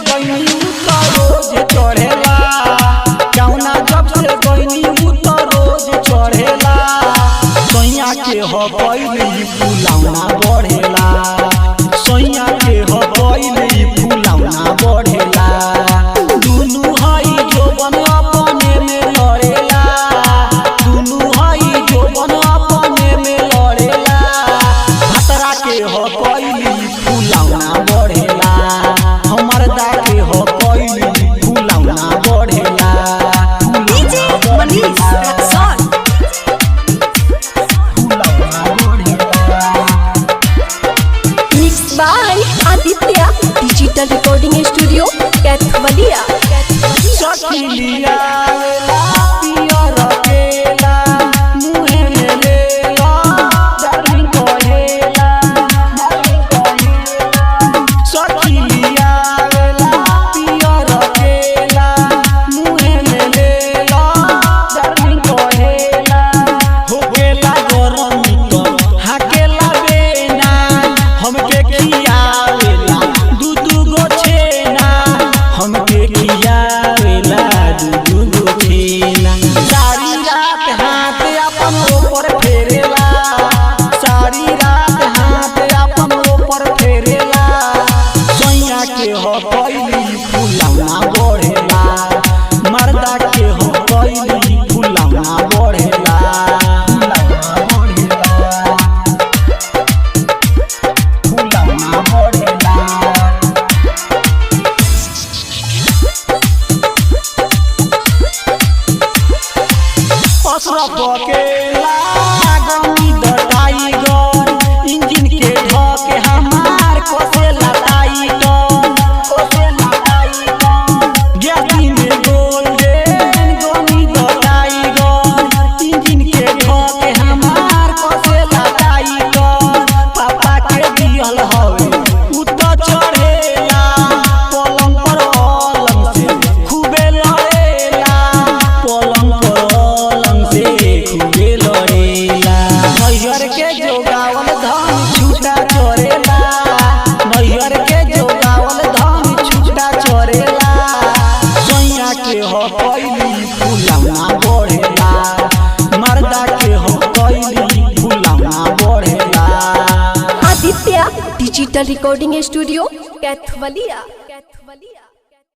गईनी तो रोज चढ़ेला, जौना जब से गईनी तो रोज चढ़ेला। सैया के हो पहले फुलौना बढ़ेला, सैया के हो पहले फुलौना बढ़ेला। दुनू हई जोबन अपने में लड़ेला, दुनू हई जोबन अपने में लड़ेला। भतरा के हो पहले फुलौना बढ़ेला, हमर दा के हो पहले फुलौना बढ़ेला। DJ Manish Raxaul mix by Aditya digital recording studio Kaithwaliya. सखिलिया पियर केला मुहे में लेला, डार्लिंग कहेला सखिलिया पियर केला मुहे में लेला, डार्लिंग कहेला। हो गेला गरमी तो हाकेला बेना, हमके खियावेला दू गो छेना, हमके खियावेला दू गो छेना। सारी रात हाथ अपन ऊपर फेरेला, सारी रात हाथ अपन ऊपर फेरेला। सैया के हो पहले फुलौना बढ़ेला, मर्दा के हो पहले फुलौना बढ़ेला। फुलौना बढ़ेला असरफ केला गमी द टाइगर, इंजन के धके हमार कोसेला टाइगर, कोसेला टाइगर। गैसी में गोल्डन गमी द टाइगर, इंजन के धके हमार कोसेला टाइगर। पापा के दियल हवे उ तो चढ़ेला, पलंग पर अलंग से खूबे लड़ेला, पलंग पर अलंग से खूबे लड़ेला। नैहर के जोगावल धन छूटा चोरेला, नैहर के जोगावल धन छूटा चोरेला। सैया के हो पहले फुलौना बढ़ेला, मर्दा के हो पहले फुलौना बढ़ेला। Aditya digital recording studio Kaithwalia.